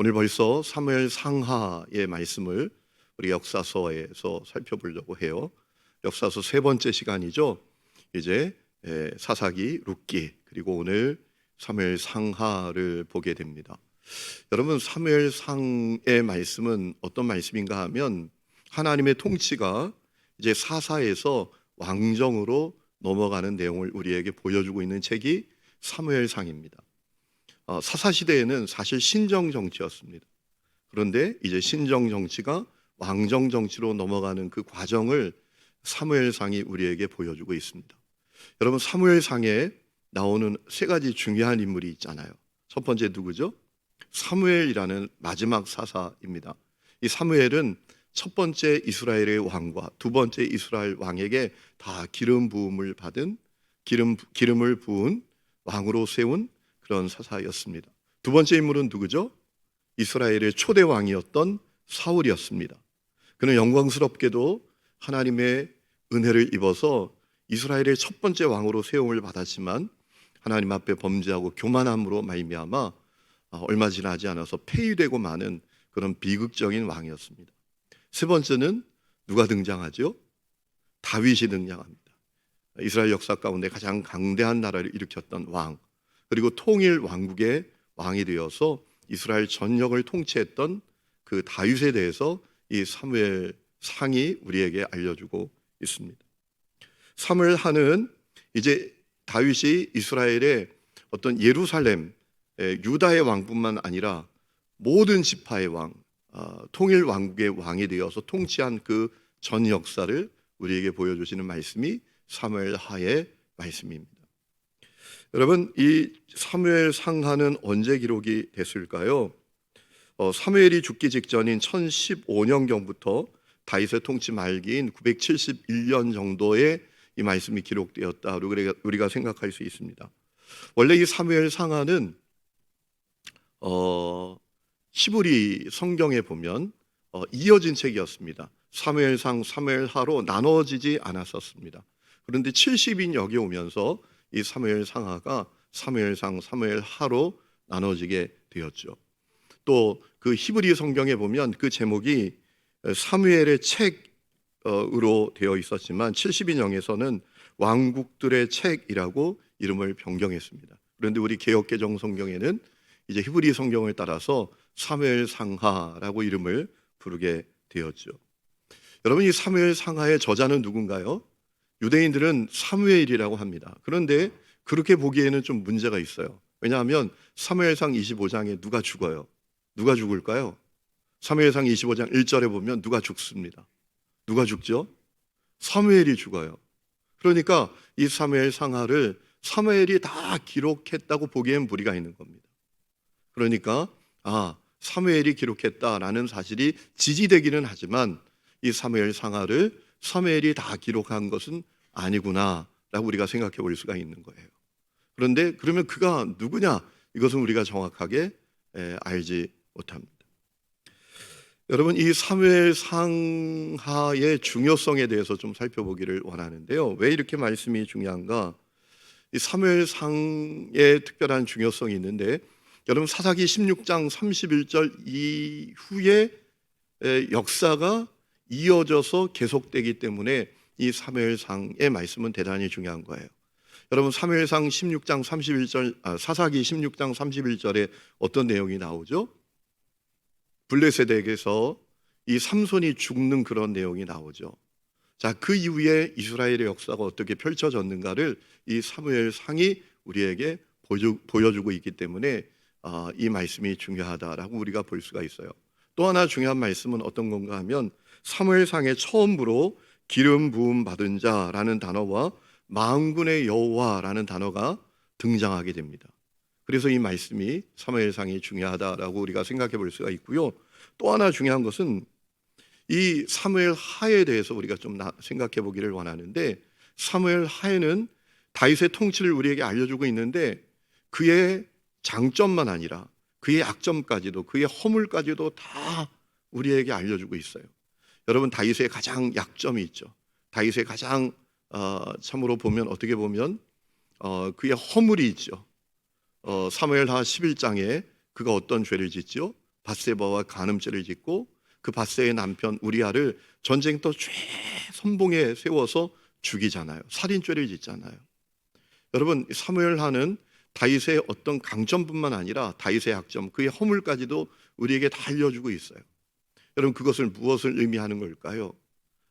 오늘 벌써 사무엘 상하의 말씀을 우리 역사서에서 살펴보려고 해요. 역사서 세 번째 시간이죠. 이제 사사기, 룻기, 그리고 오늘 사무엘 상하를 보게 됩니다. 여러분, 사무엘 상의 말씀은 어떤 말씀인가 하면 하나님의 통치가 이제 사사에서 왕정으로 넘어가는 내용을 우리에게 보여주고 있는 책이 사무엘 상입니다. 사사 시대에는 사실 신정 정치였습니다. 그런데 이제 신정 정치가 왕정 정치로 넘어가는 그 과정을 사무엘상이 우리에게 보여주고 있습니다. 여러분, 사무엘상에 나오는 세 가지 중요한 인물이 있잖아요. 첫 번째 누구죠? 사무엘이라는 마지막 사사입니다. 이 사무엘은 첫 번째 이스라엘의 왕과 두 번째 이스라엘 왕에게 다 기름 부음을 받은 기름을 부은 왕으로 세운 그런 사사였습니다. 두 번째 인물은 누구죠? 이스라엘의 초대 왕이었던 사울이었습니다. 그는 영광스럽게도 하나님의 은혜를 입어서 이스라엘의 첫 번째 왕으로 세움을 받았지만 하나님 앞에 범죄하고 교만함으로 말미암아 얼마 지나지 않아서 폐위되고 마는 그런 비극적인 왕이었습니다. 세 번째는 누가 등장하죠? 다윗이 등장합니다. 이스라엘 역사 가운데 가장 강대한 나라를 일으켰던 왕, 그리고 통일 왕국의 왕이 되어서 이스라엘 전역을 통치했던 그 다윗에 대해서 이 사무엘 상이 우리에게 알려주고 있습니다. 사무엘 하는 이제 다윗이 이스라엘의 어떤 예루살렘, 유다의 왕뿐만 아니라 모든 지파의 왕, 통일 왕국의 왕이 되어서 통치한 그 전 역사를 우리에게 보여주시는 말씀이 사무엘 하의 말씀입니다. 여러분, 이 사무엘 상하는 언제 기록이 됐을까요? 사무엘이 죽기 직전인 1015년경부터 다윗의 통치 말기인 971년 정도에 이 말씀이 기록되었다 우리가 생각할 수 있습니다. 원래 이 사무엘 상하는 히브리 성경에 보면 이어진 책이었습니다. 사무엘상, 사무엘하로 나눠지지 않았었습니다. 그런데 70인역에 오면서 이 사무엘 상하가 사무엘상, 사무엘하로 나눠지게 되었죠. 또 그 히브리 성경에 보면 그 제목이 사무엘의 책으로 되어 있었지만 70인역에서는 왕국들의 책이라고 이름을 변경했습니다. 그런데 우리 개역개정 성경에는 이제 히브리 성경을 따라서 사무엘 상하라고 이름을 부르게 되었죠. 여러분, 이 사무엘 상하의 저자는 누군가요? 유대인들은 사무엘이라고 합니다. 그런데 그렇게 보기에는 좀 문제가 있어요. 왜냐하면 사무엘상 25장에 누가 죽어요? 누가 죽을까요? 사무엘상 25장 1절에 보면 누가 죽습니다. 누가 죽죠? 사무엘이 죽어요. 그러니까 이 사무엘 상하를 사무엘이 다 기록했다고 보기엔 무리가 있는 겁니다. 그러니까 사무엘이 기록했다라는 사실이 지지되기는 하지만 이 사무엘 상하를 사무엘이 다 기록한 것은 아니구나라고 우리가 생각해 볼 수가 있는 거예요. 그런데 그러면 그가 누구냐? 이것은 우리가 정확하게 알지 못합니다. 여러분, 이 사무엘 상하의 중요성에 대해서 좀 살펴보기를 원하는데요. 왜 이렇게 말씀이 중요한가? 이 사무엘 상의 특별한 중요성이 있는데, 여러분, 사사기 16장 31절 이후에 역사가 이어져서 계속되기 때문에 이 사무엘상의 말씀은 대단히 중요한 거예요. 여러분, 사무엘상 16장 31절, 사사기 16장 31절에 어떤 내용이 나오죠? 블레셋에게서 이 삼손이 죽는 그런 내용이 나오죠. 자, 그 이후에 이스라엘의 역사가 어떻게 펼쳐졌는가를 이 사무엘상이 우리에게 보여주고 있기 때문에 이 말씀이 중요하다라고 우리가 볼 수가 있어요. 또 하나 중요한 말씀은 어떤 건가 하면 사무엘상에 처음으로 기름 부음 받은 자라는 단어와 만군의 여호와라는 단어가 등장하게 됩니다. 그래서 이 말씀이 사무엘상이 중요하다라고 우리가 생각해 볼 수가 있고요. 또 하나 중요한 것은 이 사무엘 하에 대해서 우리가 좀 생각해 보기를 원하는데, 사무엘 하에는 다윗의 통치를 우리에게 알려주고 있는데 그의 장점만 아니라 그의 약점까지도, 그의 허물까지도 다 우리에게 알려주고 있어요. 여러분, 다윗의 가장 약점이 있죠. 다윗의 가장 참으로 보면, 어떻게 보면 그의 허물이 있죠. 사무엘하 11장에 그가 어떤 죄를 짓죠? 밧세바와 간음죄를 짓고 그 밧세의 남편 우리아를 전쟁터 최선봉에 세워서 죽이잖아요. 살인죄를 짓잖아요. 여러분, 사무엘하는 다윗의 어떤 강점뿐만 아니라 다윗의 약점, 그의 허물까지도 우리에게 다 알려주고 있어요. 여러분, 그것을 무엇을 의미하는 걸까요?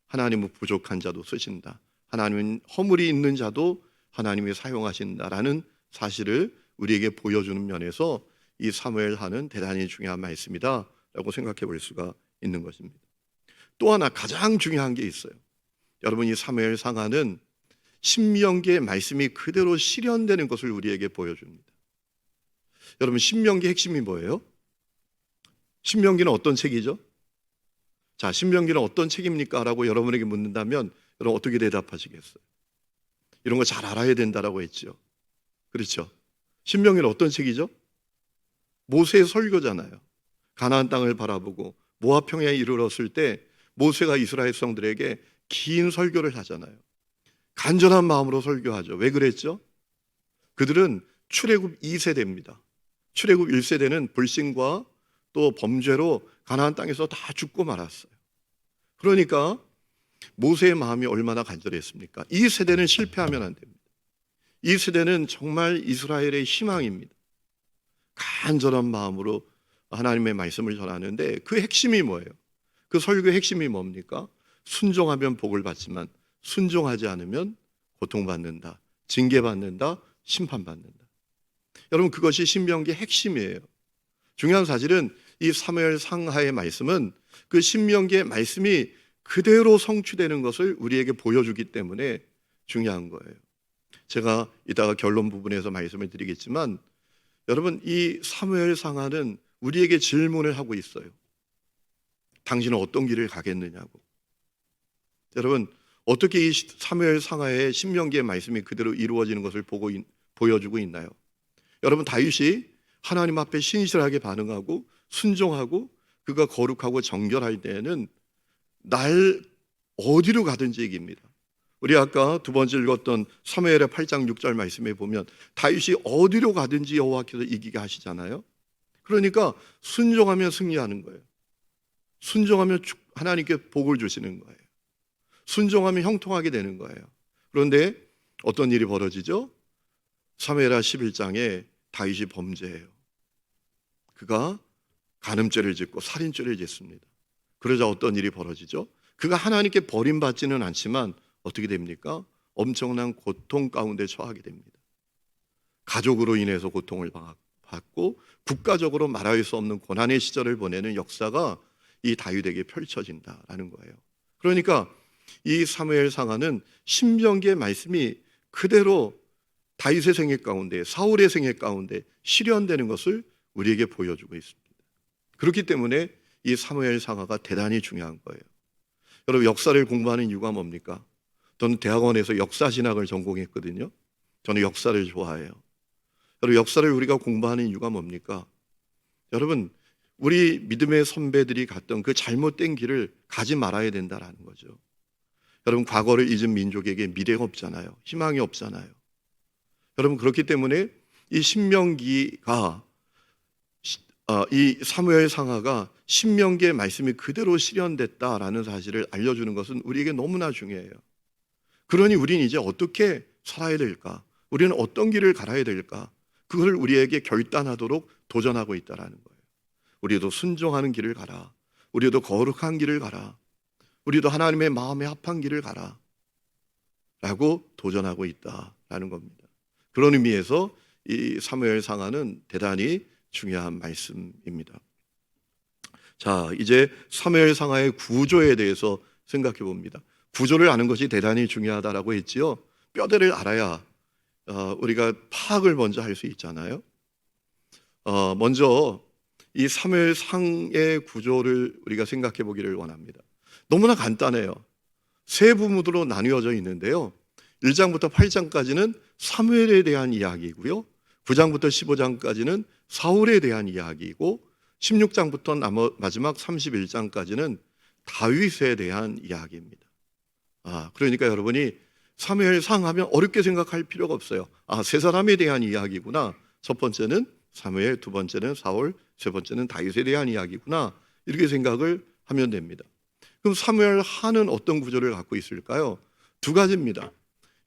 하나님은 부족한 자도 쓰신다. 하나님은 허물이 있는 자도 하나님이 사용하신다라는 사실을 우리에게 보여주는 면에서 이 사무엘하는 대단히 중요한 말씀이다 라고 생각해 볼 수가 있는 것입니다. 또 하나 가장 중요한 게 있어요. 여러분, 이 사무엘상하는 신명기의 말씀이 그대로 실현되는 것을 우리에게 보여줍니다. 여러분, 신명기의 핵심이 뭐예요? 신명기는 어떤 책이죠? 자, 신명기는 어떤 책입니까? 라고 여러분에게 묻는다면 여러분 어떻게 대답하시겠어요? 이런 거 잘 알아야 된다라고 했죠. 그렇죠? 신명기는 어떤 책이죠? 모세의 설교잖아요. 가나안 땅을 바라보고 모압 평야에 이르렀을 때 모세가 이스라엘 백성들에게 긴 설교를 하잖아요. 간절한 마음으로 설교하죠. 왜 그랬죠? 그들은 출애굽 2세대입니다. 출애굽 1세대는 불신과 또 범죄로 가나안 땅에서 다 죽고 말았어요. 그러니까 모세의 마음이 얼마나 간절했습니까? 이 세대는 실패하면 안 됩니다. 이 세대는 정말 이스라엘의 희망입니다. 간절한 마음으로 하나님의 말씀을 전하는데 그 핵심이 뭐예요? 그 설교의 핵심이 뭡니까? 순종하면 복을 받지만 순종하지 않으면 고통받는다, 징계받는다, 심판받는다. 여러분, 그것이 신명기의 핵심이에요. 중요한 사실은 이 사무엘 상하의 말씀은 그 신명기의 말씀이 그대로 성취되는 것을 우리에게 보여주기 때문에 중요한 거예요. 제가 이따가 결론 부분에서 말씀을 드리겠지만 여러분, 이 사무엘 상하는 우리에게 질문을 하고 있어요. 당신은 어떤 길을 가겠느냐고. 여러분, 어떻게 이 사무엘 상하의 신명기의 말씀이 그대로 이루어지는 것을 보여주고 있나요? 여러분, 다윗이 하나님 앞에 신실하게 반응하고 순종하고 그가 거룩하고 정결할 때에는 날 어디로 가든지 이깁니다. 우리 아까 두 번째 읽었던 사무엘의 8장 6절 말씀에 보면 다윗이 어디로 가든지 여호와께서 이기게 하시잖아요. 그러니까 순종하면 승리하는 거예요. 순종하면 하나님께 복을 주시는 거예요. 순종하면 형통하게 되는 거예요. 그런데 어떤 일이 벌어지죠? 사무엘하 11장에 다윗이 범죄해요. 그가 간음죄를 짓고 살인죄를 짓습니다. 그러자 어떤 일이 벌어지죠? 그가 하나님께 버림받지는 않지만 어떻게 됩니까? 엄청난 고통 가운데 처하게 됩니다. 가족으로 인해서 고통을 받고 국가적으로 말할 수 없는 고난의 시절을 보내는 역사가 이 다윗에게 펼쳐진다라는 거예요. 그러니까 이 사무엘 상하는 신명기의 말씀이 그대로 다윗의 생애 가운데, 사울의 생애 가운데 실현되는 것을 우리에게 보여주고 있습니다. 그렇기 때문에 이 사무엘 상하가 대단히 중요한 거예요. 여러분, 역사를 공부하는 이유가 뭡니까? 저는 대학원에서 역사 진학을 전공했거든요. 저는 역사를 좋아해요. 여러분, 역사를 우리가 공부하는 이유가 뭡니까? 여러분, 우리 믿음의 선배들이 갔던 그 잘못된 길을 가지 말아야 된다는 거죠. 여러분, 과거를 잊은 민족에게 미래가 없잖아요. 희망이 없잖아요. 여러분, 그렇기 때문에 이 신명기가 이 사무엘 상하가 신명기의 말씀이 그대로 실현됐다라는 사실을 알려주는 것은 우리에게 너무나 중요해요. 그러니 우리는 이제 어떻게 살아야 될까? 우리는 어떤 길을 갈아야 될까? 그걸 우리에게 결단하도록 도전하고 있다는 거예요. 우리도 순종하는 길을 가라. 우리도 거룩한 길을 가라. 우리도 하나님의 마음에 합한 길을 가라. 라고 도전하고 있다라는 겁니다. 그런 의미에서 이 사무엘 상하는 대단히 중요한 말씀입니다. 자, 이제 사무엘 상하의 구조에 대해서 생각해 봅니다. 구조를 아는 것이 대단히 중요하다라고 했지요. 뼈대를 알아야 우리가 파악을 먼저 할 수 있잖아요. 먼저 이 사무엘 상의 구조를 우리가 생각해 보기를 원합니다. 너무나 간단해요. 세 부문으로 나뉘어져 있는데요. 1장부터 8장까지는 사무엘에 대한 이야기이고요. 9장부터 15장까지는 사울에 대한 이야기이고 16장부터 마지막 31장까지는 다윗에 대한 이야기입니다. 그러니까 여러분이 사무엘상 하면 어렵게 생각할 필요가 없어요. 세 사람에 대한 이야기구나. 첫 번째는 사무엘, 두 번째는 사울, 세 번째는 다윗에 대한 이야기구나. 이렇게 생각을 하면 됩니다. 그럼 사무엘 하는 어떤 구조를 갖고 있을까요? 두 가지입니다.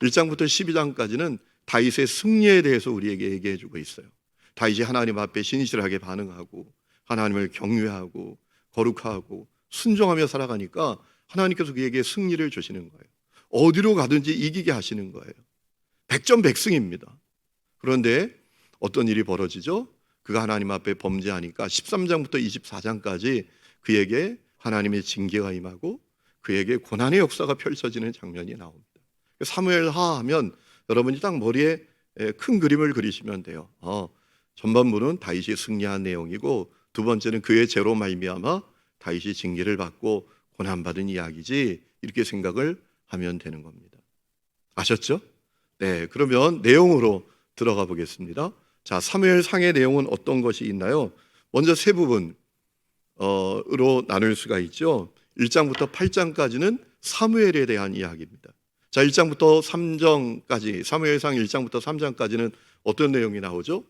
1장부터 12장까지는 다윗의 승리에 대해서 우리에게 얘기해 주고 있어요. 다윗이 하나님 앞에 신실하게 반응하고 하나님을 경외하고 거룩하고 순종하며 살아가니까 하나님께서 그에게 승리를 주시는 거예요. 어디로 가든지 이기게 하시는 거예요. 백전백승입니다. 그런데 어떤 일이 벌어지죠? 그가 하나님 앞에 범죄하니까 13장부터 24장까지 그에게 하나님의 징계가 임하고 그에게 고난의 역사가 펼쳐지는 장면이 나옵니다. 사무엘하 하면 여러분이 딱 머리에 큰 그림을 그리시면 돼요. 전반부는 다윗이 승리한 내용이고 두 번째는 그의 죄로 말미암아 다윗이 징계를 받고 고난받은 이야기지, 이렇게 생각을 하면 되는 겁니다. 아셨죠? 네, 그러면 내용으로 들어가 보겠습니다. 자, 사무엘상의 내용은 어떤 것이 있나요? 먼저 세 부분으로 나눌 수가 있죠. 1장부터 8장까지는 사무엘에 대한 이야기입니다. 자, 1장부터 3장까지, 사무엘상 1장부터 3장까지는 어떤 내용이 나오죠?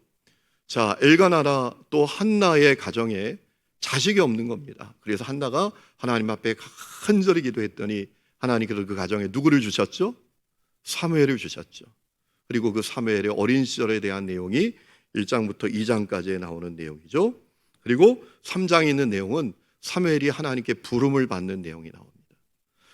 자, 엘가나라 또 한나의 가정에 자식이 없는 겁니다. 그래서 한나가 하나님 앞에 간절히 기도했더니 하나님께서 그 가정에 누구를 주셨죠? 사무엘을 주셨죠. 그리고 그 사무엘의 어린 시절에 대한 내용이 1장부터 2장까지 나오는 내용이죠. 그리고 3장에 있는 내용은 사무엘이 하나님께 부름을 받는 내용이 나옵니다.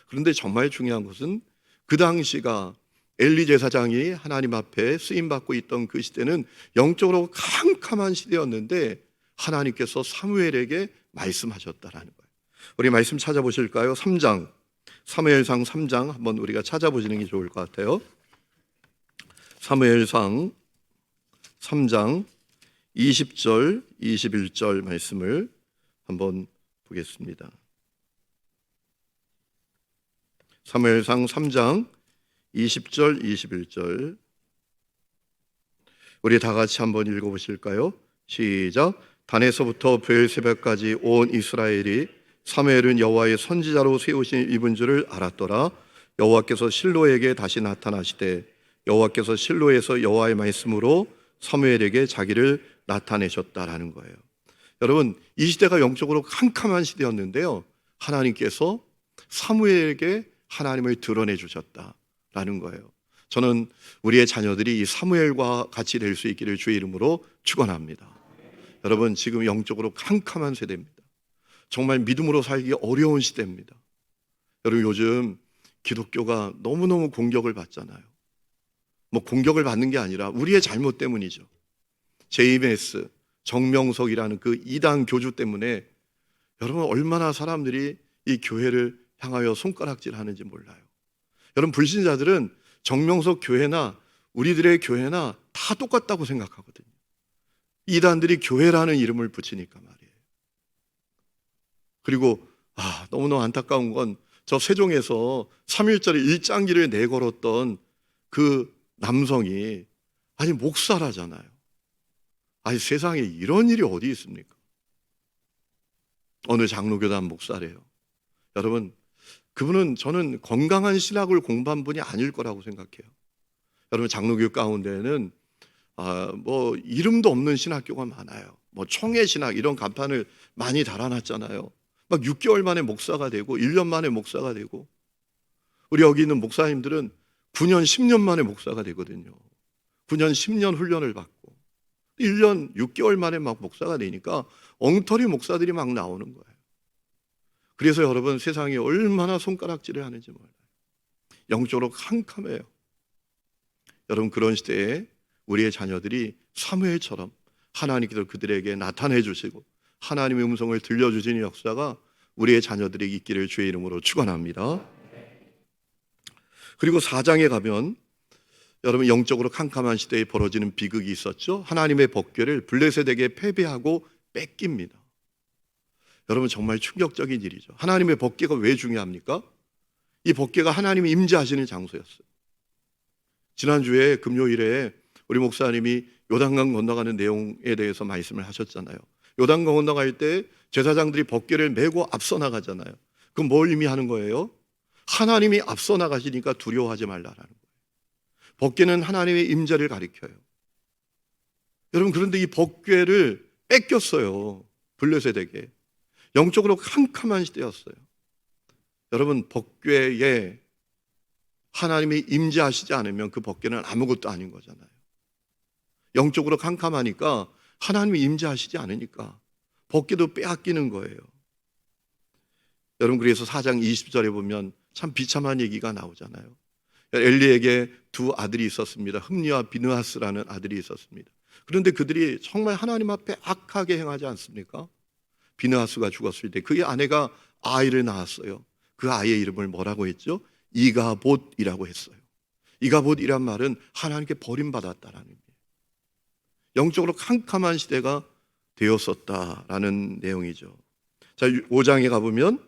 그런데 정말 중요한 것은 그 당시가 엘리 제사장이 하나님 앞에 쓰임받고 있던 그 시대는 영적으로 캄캄한 시대였는데 하나님께서 사무엘에게 말씀하셨다라는 거예요. 우리 말씀 찾아보실까요? 3장, 사무엘상 3장 한번 우리가 찾아보시는 게 좋을 것 같아요. 사무엘상 3장 20절, 21절 말씀을 한번 보겠습니다. 사무엘상 3장 20절, 21절 우리 다 같이 한번 읽어보실까요? 시작. 단에서부터 브엘세바까지 온 이스라엘이 사무엘은 여호와의 선지자로 세우신 이분 줄을 알았더라. 여호와께서 실로에게 다시 나타나시되 여호와께서 실로에서 여호와의 말씀으로 사무엘에게 자기를 나타내셨다라는 거예요. 여러분, 이 시대가 영적으로 캄캄한 시대였는데요, 하나님께서 사무엘에게 하나님을 드러내 주셨다라는 거예요. 저는 우리의 자녀들이 이 사무엘과 같이 될 수 있기를 주의 이름으로 축원합니다. 여러분, 지금 영적으로 캄캄한 세대입니다. 정말 믿음으로 살기 어려운 시대입니다. 여러분, 요즘 기독교가 너무너무 공격을 받잖아요. 공격을 받는 게 아니라 우리의 잘못 때문이죠. JMS, 정명석이라는 그 이단 교주 때문에 여러분 얼마나 사람들이 이 교회를 향하여 손가락질하는지 몰라요. 여러분, 불신자들은 정명석 교회나 우리들의 교회나 다 똑같다고 생각하거든요. 이단들이 교회라는 이름을 붙이니까 말이에요. 그리고 너무너무 안타까운 건 저 세종에서 3.1절에 일장기를 내걸었던 그 남성이 목사라잖아요. 세상에 이런 일이 어디 있습니까? 어느 장로교단 목사래요. 여러분, 그분은 저는 건강한 신학을 공부한 분이 아닐 거라고 생각해요. 여러분, 장로교 가운데는 이름도 없는 신학교가 많아요. 총회 신학 이런 간판을 많이 달아놨잖아요. 6개월 만에 목사가 되고 1년 만에 목사가 되고, 우리 여기 있는 목사님들은 9년, 10년 만에 목사가 되거든요. 9년, 10년 훈련을 받고 1년 6개월 만에 막 목사가 되니까 엉터리 목사들이 막 나오는 거예요. 그래서 여러분, 세상이 얼마나 손가락질을 하는지 몰라요. 영적으로 캄캄해요. 여러분, 그런 시대에 우리의 자녀들이 사무엘처럼 하나님께서 그들에게 나타내 주시고 하나님의 음성을 들려주시는 역사가 우리의 자녀들에게 있기를 주의 이름으로 축원합니다. 그리고 4장에 가면 여러분, 영적으로 캄캄한 시대에 벌어지는 비극이 있었죠. 하나님의 법궤를 블레셋에게 패배하고 뺏깁니다. 여러분, 정말 충격적인 일이죠. 하나님의 법궤가 왜 중요합니까? 이 법궤가 하나님이 임재하시는 장소였어요. 지난주에 금요일에 우리 목사님이 요단강 건너가는 내용에 대해서 말씀을 하셨잖아요. 요단 건너갈 때 제사장들이 법궤를 메고 앞서 나가잖아요. 그럼 뭘 의미하는 거예요? 하나님이 앞서 나가시니까 두려워하지 말라라는 거예요. 법궤는 하나님의 임재를 가리켜요. 여러분, 그런데 이 법궤를 뺏겼어요. 블레셋에게. 영적으로 캄캄한 시대였어요. 여러분, 법궤에 하나님이 임재하시지 않으면 그 법궤는 아무것도 아닌 거잖아요. 영적으로 캄캄하니까 하나님이 임재하시지 않으니까 법궤도 빼앗기는 거예요. 여러분, 그래서 4장 20절에 보면 참 비참한 얘기가 나오잖아요. 엘리에게 두 아들이 있었습니다. 흠니와 비느하스라는 아들이 있었습니다. 그런데 그들이 정말 하나님 앞에 악하게 행하지 않습니까? 비느하스가 죽었을 때 그의 아내가 아이를 낳았어요. 그 아이의 이름을 뭐라고 했죠? 이가봇이라고 했어요. 이가봇이란 말은 하나님께 버림받았다라는 거예요. 영적으로 캄캄한 시대가 되었었다라는 내용이죠. 자, 5장에 가보면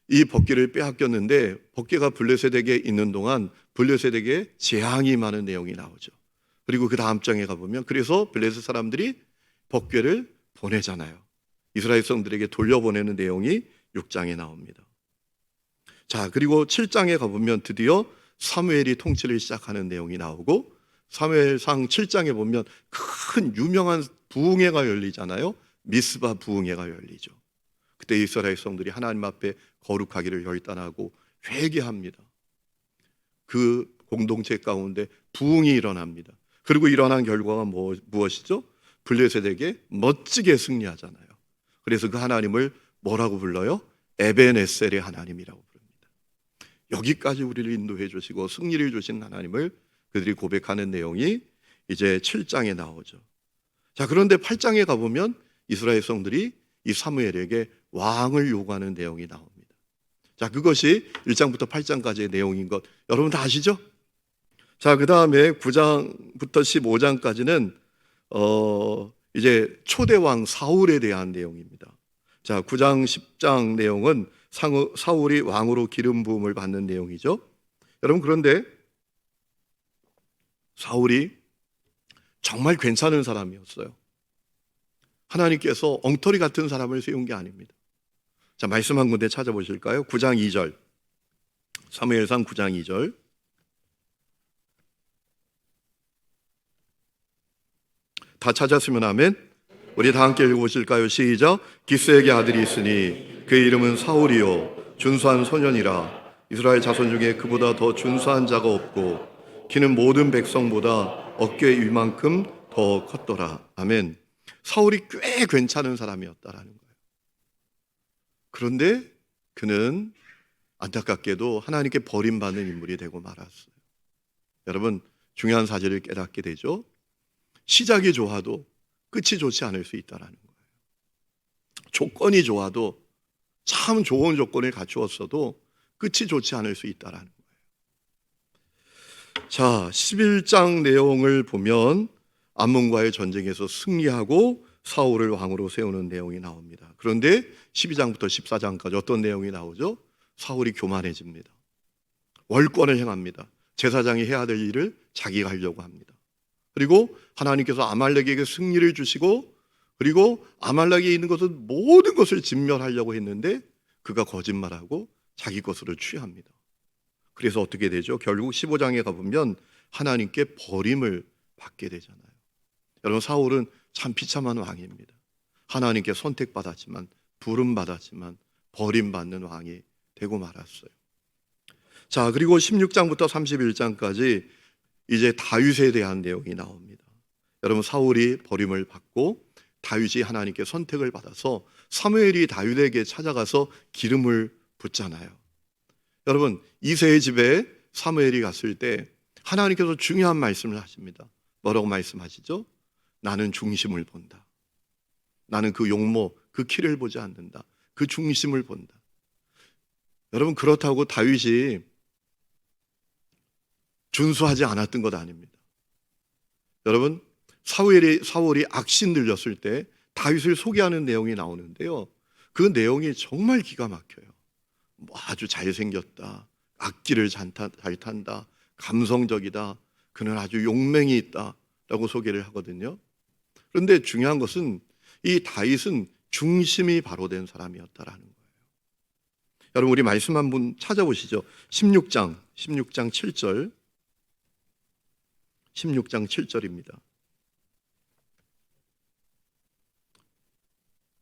이 법궤를 빼앗겼는데 법궤가 블레셋에게 있는 동안 블레셋에게 재앙이 많은 내용이 나오죠. 그리고 그 다음 장에 가보면 그래서 블레셋 사람들이 법궤를 보내잖아요. 이스라엘 백성들에게 돌려보내는 내용이 6장에 나옵니다. 자, 그리고 7장에 가보면 드디어 사무엘이 통치를 시작하는 내용이 나오고 사무엘상 7장에 보면 큰 유명한 부흥회가 열리잖아요. 미스바 부흥회가 열리죠. 그때 이스라엘 백성들이 하나님 앞에 거룩하기를 결단하고 회개합니다. 그 공동체 가운데 부흥이 일어납니다. 그리고 일어난 결과가 무엇이죠? 블레셋에게 멋지게 승리하잖아요. 그래서 그 하나님을 뭐라고 불러요? 에벤에셀의 하나님이라고 부릅니다. 여기까지 우리를 인도해 주시고 승리를 주신 하나님을 그들이 고백하는 내용이 이제 7장에 나오죠. 자, 그런데 8장에 가보면 이스라엘 백성들이 이 사무엘에게 왕을 요구하는 내용이 나옵니다. 자, 그것이 1장부터 8장까지의 내용인 것 여러분 다 아시죠? 자, 그 다음에 9장부터 15장까지는 이제 초대왕 사울에 대한 내용입니다. 자, 9장 10장 내용은 사울이 왕으로 기름 부음을 받는 내용이죠. 여러분, 그런데 사울이 정말 괜찮은 사람이었어요. 하나님께서 엉터리 같은 사람을 세운 게 아닙니다. 자, 말씀 한 군데 찾아보실까요? 9장 2절. 사무엘상 9장 2절. 다 찾았으면 아멘. 우리 다 함께 읽어보실까요? 시작. 기스에게 아들이 있으니 그의 이름은 사울이요 준수한 소년이라. 이스라엘 자손 중에 그보다 더 준수한 자가 없고 키는 모든 백성보다 어깨 위만큼 더 컸더라. 아멘. 사울이 꽤 괜찮은 사람이었다라는 거예요. 그런데 그는 안타깝게도 하나님께 버림받는 인물이 되고 말았어요. 여러분, 중요한 사실을 깨닫게 되죠. 시작이 좋아도 끝이 좋지 않을 수 있다는 거예요. 조건이 좋아도 참 좋은 조건을 갖추었어도 끝이 좋지 않을 수 있다는 거예요. 자, 11장 내용을 보면 암몬과의 전쟁에서 승리하고 사울을 왕으로 세우는 내용이 나옵니다. 그런데 12장부터 14장까지 어떤 내용이 나오죠? 사울이 교만해집니다. 월권을 행합니다. 제사장이 해야 될 일을 자기가 하려고 합니다. 그리고 하나님께서 아말렉에게 승리를 주시고 그리고 아말렉에 있는 것은 모든 것을 진멸하려고 했는데 그가 거짓말하고 자기 것으로 취합니다. 그래서 어떻게 되죠? 결국 15장에 가보면 하나님께 버림을 받게 되잖아요. 여러분, 사울은 참 비참한 왕입니다. 하나님께 선택받았지만 부름받았지만 버림받는 왕이 되고 말았어요. 자, 그리고 16장부터 31장까지 이제 다윗에 대한 내용이 나옵니다. 여러분, 사울이 버림을 받고 다윗이 하나님께 선택을 받아서 사무엘이 다윗에게 찾아가서 기름을 붓잖아요. 여러분, 이새의 집에 사무엘이 갔을 때 하나님께서 중요한 말씀을 하십니다. 뭐라고 말씀하시죠? 나는 중심을 본다. 나는 그 용모, 그 키를 보지 않는다. 그 중심을 본다. 여러분, 그렇다고 다윗이 준수하지 않았던 것 아닙니다. 여러분, 사울이 악신 들렸을 때 다윗을 소개하는 내용이 나오는데요. 그 내용이 정말 기가 막혀요. 아주 잘생겼다. 악기를 잘 탄다. 감성적이다. 그는 아주 용맹이 있다. 라고 소개를 하거든요. 그런데 중요한 것은 이 다윗은 중심이 바로 된 사람이었다라는 거예요. 여러분, 우리 말씀 한번 찾아보시죠. 16장 7절. 16장 7절입니다.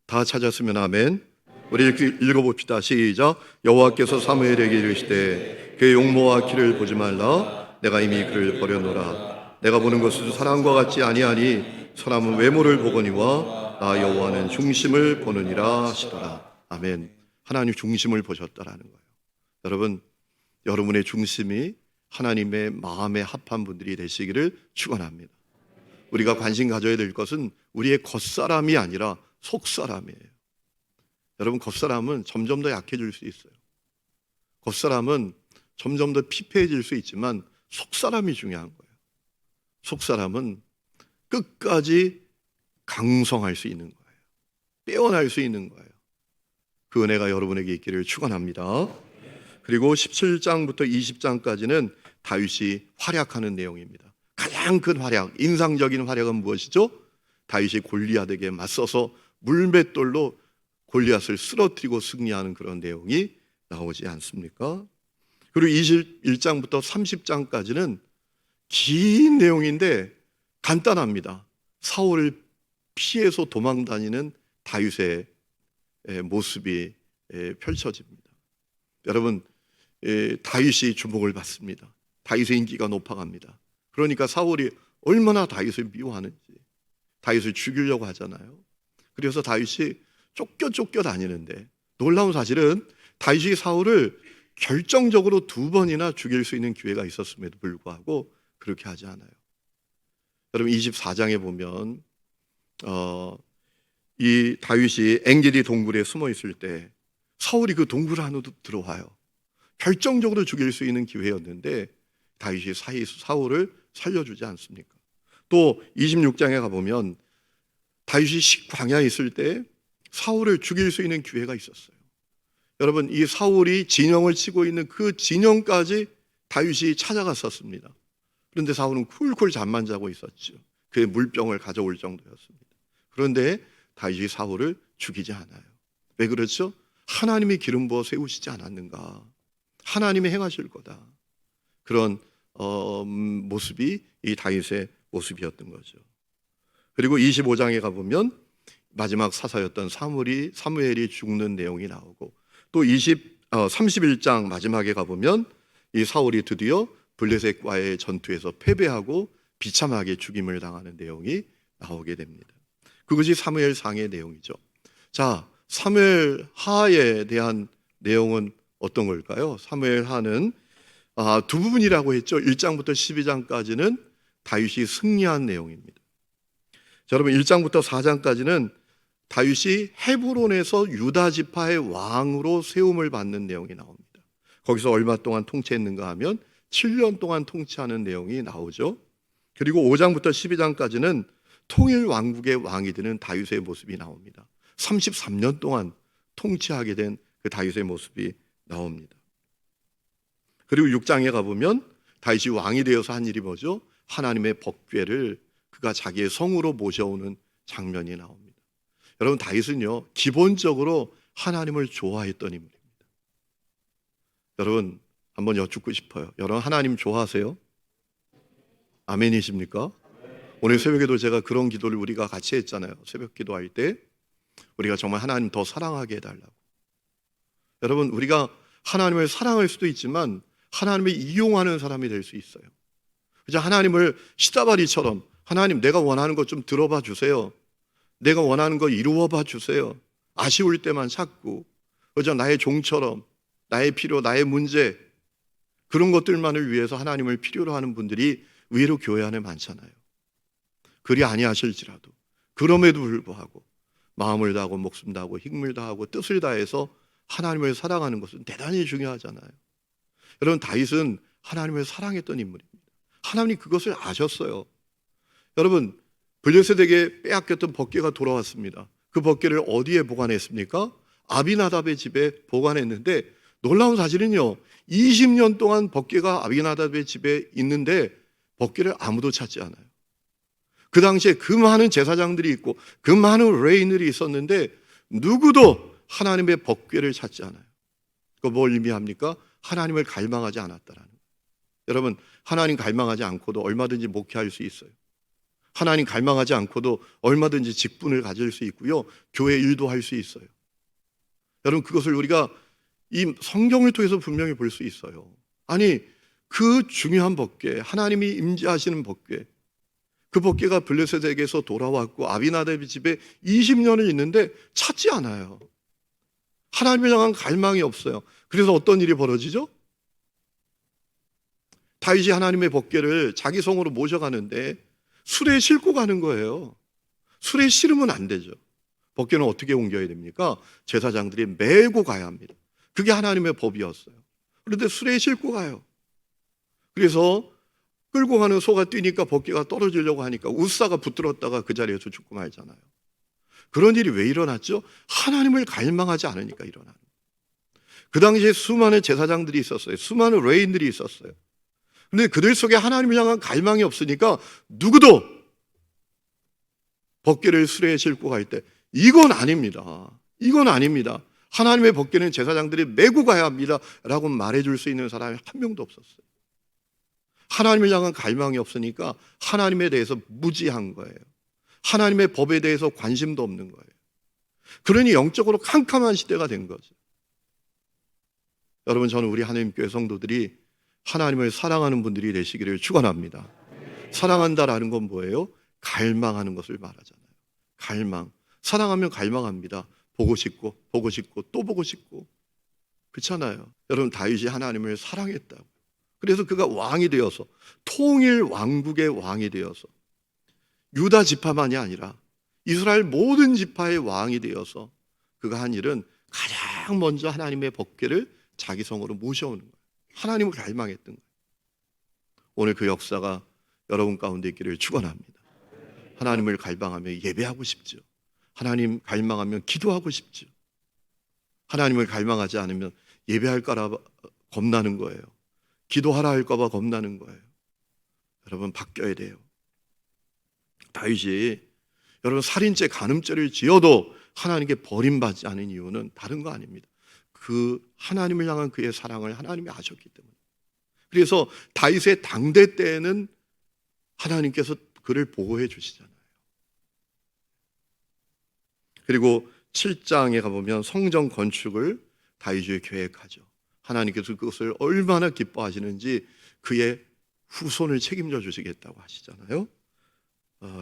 다 찾았으면 아멘. 우리 읽어봅시다. 시작. 여호와께서 사무엘에게 이르시되 그의 용모와 키를 보지 말라. 내가 이미 그를 버려놓으라. 내가 보는 것은 사람과 같지 아니하니 사람은 외모를 보거니와 나 여호와는 중심을 보느니라 하시더라. 아멘. 하나님 중심을 보셨다라는 거예요. 여러분, 여러분의 중심이 하나님의 마음에 합한 분들이 되시기를 축원합니다. 우리가 관심 가져야 될 것은 우리의 겉사람이 아니라 속사람이에요. 여러분, 겉사람은 점점 더 약해질 수 있어요. 겉사람은 점점 더 피폐해질 수 있지만 속사람이 중요한 거예요. 속사람은 끝까지 강성할 수 있는 거예요. 빼어날 수 있는 거예요. 그 은혜가 여러분에게 있기를 축원합니다. 그리고 17장부터 20장까지는 다윗이 활약하는 내용입니다. 가장 큰 활약, 인상적인 활약은 무엇이죠? 다윗이 골리앗에게 맞서서 물맷돌로 골리앗을 쓰러뜨리고 승리하는 그런 내용이 나오지 않습니까? 그리고 21장부터 30장까지는 긴 내용인데 간단합니다. 사울을 피해서 도망다니는 다윗의 모습이 펼쳐집니다. 여러분, 다윗이 주목을 받습니다. 다윗의 인기가 높아갑니다. 그러니까 사울이 얼마나 다윗을 미워하는지, 다윗을 죽이려고 하잖아요. 그래서 다윗이 쫓겨 다니는데, 놀라운 사실은 다윗이 사울을 결정적으로 2번이나 죽일 수 있는 기회가 있었음에도 불구하고 그렇게 하지 않아요. 여러분, 24장에 보면 이 다윗이 엔게디 동굴에 숨어 있을 때 사울이 그 동굴 안으로 들어와요. 결정적으로 죽일 수 있는 기회였는데 다윗이 사울을 살려주지 않습니까? 또 26장에 가보면 다윗이 광야에 있을 때 사울을 죽일 수 있는 기회가 있었어요. 여러분, 이 사울이 진영을 치고 있는 그 진영까지 다윗이 찾아갔었습니다. 그런데 사울은 쿨쿨 잠만 자고 있었죠. 그의 물병을 가져올 정도였습니다. 그런데 다윗이 사울을 죽이지 않아요. 왜 그렇죠? 하나님이 기름 부어 세우시지 않았는가? 하나님이 행하실 거다. 그런 모습이 이 다윗의 모습이었던 거죠. 그리고 25장에 가보면 마지막 사사였던 사무엘이 죽는 내용이 나오고, 또 31장 마지막에 가보면 이 사울이 드디어 블레셋과의 전투에서 패배하고 비참하게 죽임을 당하는 내용이 나오게 됩니다. 그것이 사무엘상의 내용이죠. 자, 사무엘하에 대한 내용은 어떤 걸까요? 사무엘하는 두 부분이라고 했죠. 1장부터 12장까지는 다윗이 승리한 내용입니다. 자, 여러분, 1장부터 4장까지는 다윗이 헤브론에서 유다 지파의 왕으로 세움을 받는 내용이 나옵니다. 거기서 얼마 동안 통치했는가 하면 7년 동안 통치하는 내용이 나오죠. 그리고 5장부터 12장까지는 통일 왕국의 왕이 되는 다윗의 모습이 나옵니다. 33년 동안 통치하게 된 그 다윗의 모습이 나옵니다. 그리고 6장에 가보면 다윗이 왕이 되어서 한 일이 뭐죠? 하나님의 법궤를 그가 자기의 성으로 모셔오는 장면이 나옵니다. 여러분, 다윗은요, 기본적으로 하나님을 좋아했던 인물입니다. 여러분, 한번 여쭙고 싶어요. 여러분, 하나님 좋아하세요? 아멘이십니까? 오늘 새벽에도 제가 그런 기도를 우리가 같이 했잖아요. 새벽 기도할 때 우리가 정말 하나님 더 사랑하게 해달라고. 여러분, 우리가 하나님을 사랑할 수도 있지만 하나님을 이용하는 사람이 될 수 있어요. 그저 하나님을 시다바리처럼, 하나님 내가 원하는 것 좀 들어봐 주세요. 내가 원하는 거 이루어 봐 주세요. 아쉬울 때만 찾고, 그저 나의 종처럼 나의 필요, 나의 문제, 그런 것들만을 위해서 하나님을 필요로 하는 분들이 의외로 교회 안에 많잖아요. 그리 아니하실지라도 그럼에도 불구하고 마음을 다하고 목숨 다하고 힘을 다하고 뜻을 다해서 하나님을 사랑하는 것은 대단히 중요하잖아요. 여러분, 다윗은 하나님을 사랑했던 인물입니다. 하나님이 그것을 아셨어요. 여러분, 블레셋에게 빼앗겼던 법궤가 돌아왔습니다. 그 법궤를 어디에 보관했습니까? 아비나답의 집에 보관했는데, 놀라운 사실은요, 20년 동안 법궤가 아비나답의 집에 있는데 법궤를 아무도 찾지 않아요. 그 당시에 그 많은 제사장들이 있고 그 많은 레인들이 있었는데 누구도 하나님의 법궤를 찾지 않아요. 그거 뭘 의미합니까? 하나님을 갈망하지 않았다라는 거예요. 여러분, 하나님 갈망하지 않고도 얼마든지 목회할 수 있어요. 하나님 갈망하지 않고도 얼마든지 직분을 가질 수 있고요, 교회 일도 할 수 있어요. 여러분, 그것을 우리가 이 성경을 통해서 분명히 볼 수 있어요. 아니, 그 중요한 법궤, 하나님이 임재하시는 법궤, 그 법궤가 블레셋에게서 돌아왔고 아비나답의 집에 20년을 있는데 찾지 않아요. 하나님을 향한 갈망이 없어요. 그래서 어떤 일이 벌어지죠? 다윗이 하나님의 법궤를 자기 성으로 모셔가는데 수레에 싣고 가는 거예요. 수레에 실으면 안 되죠. 법궤는 어떻게 옮겨야 됩니까? 제사장들이 메고 가야 합니다. 그게 하나님의 법이었어요. 그런데 수레에 싣고 가요. 그래서 끌고 가는 소가 뛰니까 법궤가 떨어지려고 하니까 웃사가 붙들었다가 그 자리에서 죽고 말잖아요. 그런 일이 왜 일어났죠? 하나님을 갈망하지 않으니까 일어나는 거예요. 그 당시에 수많은 제사장들이 있었어요. 수많은 레인들이 있었어요. 근데 그들 속에 하나님을 향한 갈망이 없으니까 누구도 법궤를 수레에 싣고 갈 때 이건 아닙니다. 이건 아닙니다. 하나님의 법궤는 제사장들이 메고 가야 합니다 라고 말해줄 수 있는 사람이 한 명도 없었어요. 하나님을 향한 갈망이 없으니까 하나님에 대해서 무지한 거예요. 하나님의 법에 대해서 관심도 없는 거예요. 그러니 영적으로 캄캄한 시대가 된 거죠. 여러분, 저는 우리 하나님교회 성도들이 하나님을 사랑하는 분들이 되시기를 축원합니다. 사랑한다라는 건 뭐예요? 갈망하는 것을 말하잖아요. 갈망. 사랑하면 갈망합니다. 보고 싶고 보고 싶고 또 보고 싶고. 그렇잖아요. 여러분, 다윗이 하나님을 사랑했다고. 그래서 그가 왕이 되어서 통일 왕국의 왕이 되어서 유다 지파만이 아니라 이스라엘 모든 지파의 왕이 되어서 그가 한 일은 가장 먼저 하나님의 법궤를 자기 성으로 모셔오는 거예요. 하나님을 갈망했던 거예요. 오늘 그 역사가 여러분 가운데 있기를 축원합니다. 하나님을 갈망하며 예배하고 싶죠. 하나님 갈망하면 기도하고 싶죠. 하나님을 갈망하지 않으면 예배할까라 겁나는 거예요. 기도하라 할까 봐 겁나는 거예요. 여러분, 바뀌어야 돼요. 다윗이 여러분 살인죄, 간음죄를 지어도 하나님께 버림받지 않은 이유는 다른 거 아닙니다. 그 하나님을 향한 그의 사랑을 하나님이 아셨기 때문에. 그래서 다윗의 당대 때에는 하나님께서 그를 보호해 주시잖아요. 그리고 7장에 가보면 성전 건축을 다윗이 계획하죠. 하나님께서 그것을 얼마나 기뻐하시는지 그의 후손을 책임져 주시겠다고 하시잖아요.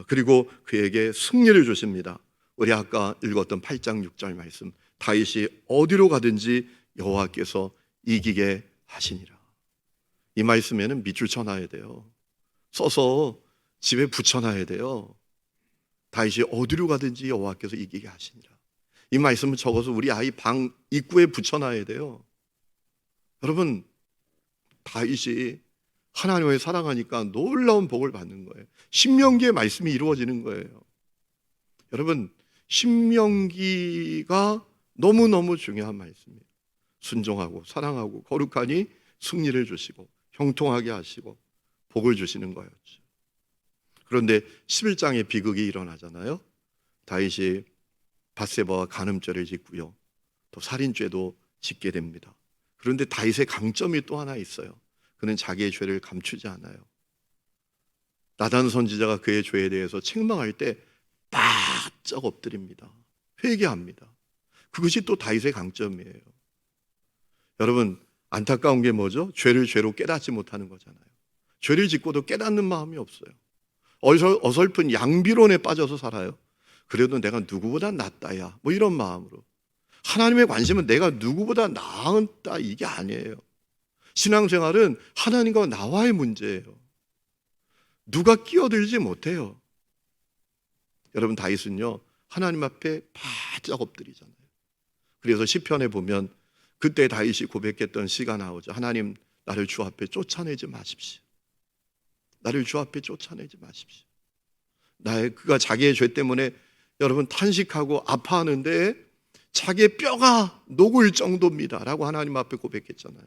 그리고 그에게 승리를 주십니다. 우리 아까 읽었던 8장 6절 말씀, 다윗이 어디로 가든지 여호와께서 이기게 하시니라. 이 말씀에는 밑줄 쳐놔야 돼요. 써서 집에 붙여놔야 돼요. 다윗이 어디로 가든지 여호와께서 이기게 하시니라. 이 말씀을 적어서 우리 아이 방 입구에 붙여놔야 돼요. 여러분, 다윗이 하나님을 사랑하니까 놀라운 복을 받는 거예요. 신명기의 말씀이 이루어지는 거예요. 여러분, 신명기가 너무너무 중요한 말씀이에요. 순종하고 사랑하고 거룩하니 승리를 주시고 형통하게 하시고 복을 주시는 거였죠. 그런데 11장에 비극이 일어나잖아요. 다윗이 밧세바와 간음죄를 짓고요, 또 살인죄도 짓게 됩니다. 그런데 다윗의 강점이 또 하나 있어요. 그는 자기의 죄를 감추지 않아요. 나단 선지자가 그의 죄에 대해서 책망할 때 바짝 엎드립니다. 회개합니다. 그것이 또 다윗의 강점이에요. 여러분, 안타까운 게 뭐죠? 죄를 죄로 깨닫지 못하는 거잖아요. 죄를 짓고도 깨닫는 마음이 없어요. 어설픈 양비론에 빠져서 살아요. 그래도 내가 누구보다 낫다야, 뭐 이런 마음으로. 하나님의 관심은 내가 누구보다 나았다, 이게 아니에요. 신앙생활은 하나님과 나와의 문제예요. 누가 끼어들지 못해요. 여러분, 다윗은요 하나님 앞에 바짝 엎드리잖아요. 그래서 시편에 보면 그때 다윗이 고백했던 시가 나오죠. 하나님, 나를 주 앞에 쫓아내지 마십시오. 나를 주 앞에 쫓아내지 마십시오. 그가 자기의 죄 때문에 여러분 탄식하고 아파하는데 자기의 뼈가 녹을 정도입니다 라고 하나님 앞에 고백했잖아요.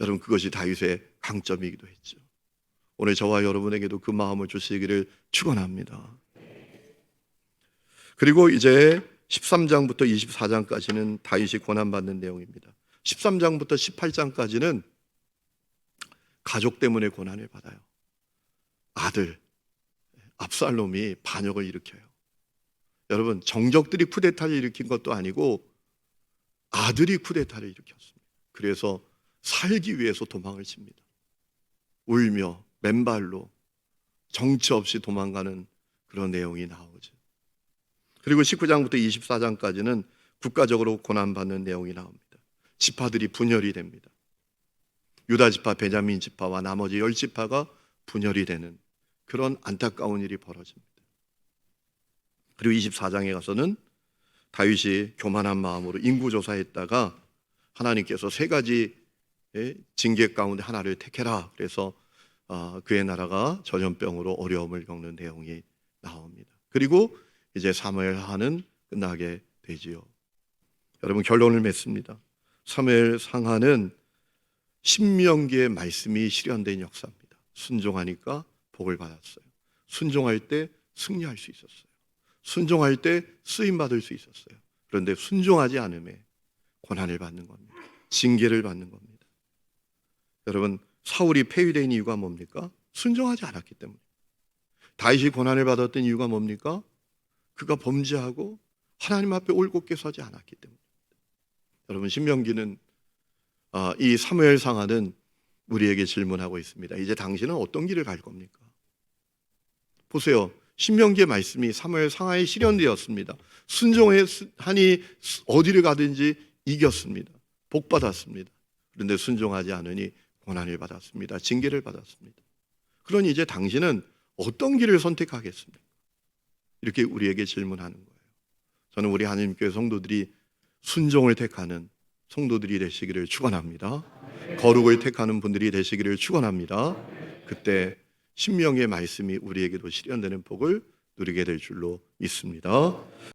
여러분, 그것이 다윗의 강점이기도 했죠. 오늘 저와 여러분에게도 그 마음을 주시기를 축원합니다. 그리고 이제 13장부터 24장까지는 다윗이 고난받는 내용입니다. 13장부터 18장까지는 가족 때문에 고난을 받아요. 아들 압살롬이 반역을 일으켜요. 여러분, 정적들이 쿠데타를 일으킨 것도 아니고 아들이 쿠데타를 일으켰습니다. 그래서 살기 위해서 도망을 칩니다. 울며 맨발로 정처 없이 도망가는 그런 내용이 나오죠. 그리고 19장부터 24장까지는 국가적으로 고난받는 내용이 나옵니다. 지파들이 분열이 됩니다. 유다 지파, 베냐민 지파와 나머지 10지파가 분열이 되는 그런 안타까운 일이 벌어집니다. 그리고 24장에 가서는 다윗이 교만한 마음으로 인구조사했다가 하나님께서 세 가지 징계 가운데 하나를 택해라. 그래서 그의 나라가 전염병으로 어려움을 겪는 내용이 나옵니다. 그리고 이제 사무엘하는 끝나게 되지요. 여러분, 결론을 맺습니다. 사무엘상하는 신명기의 말씀이 실현된 역사입니다. 순종하니까 복을 받았어요. 순종할 때 승리할 수 있었어요. 순종할 때 쓰임 받을 수 있었어요. 그런데 순종하지 않음에 고난을 받는 겁니다. 징계를 받는 겁니다. 여러분, 사울이 폐위된 이유가 뭡니까? 순종하지 않았기 때문에. 다윗이 고난을 받았던 이유가 뭡니까? 그가 범죄하고 하나님 앞에 올곧게 서지 않았기 때문에. 여러분, 신명기는 이 사무엘상하는 우리에게 질문하고 있습니다. 이제 당신은 어떤 길을 갈 겁니까? 보세요. 신명기의 말씀이 사무엘상하에 실현되었습니다. 순종하니 어디를 가든지 이겼습니다. 복 받았습니다. 그런데 순종하지 않으니 고난을 받았습니다. 징계를 받았습니다. 그러니 이제 당신은 어떤 길을 선택하겠습니까? 이렇게 우리에게 질문하는 거예요. 저는 우리 하나님교회 성도들이 순종을 택하는 성도들이 되시기를 축원합니다. 거룩을 택하는 분들이 되시기를 축원합니다. 그때 신명의 말씀이 우리에게도 실현되는 복을 누리게 될 줄로 믿습니다.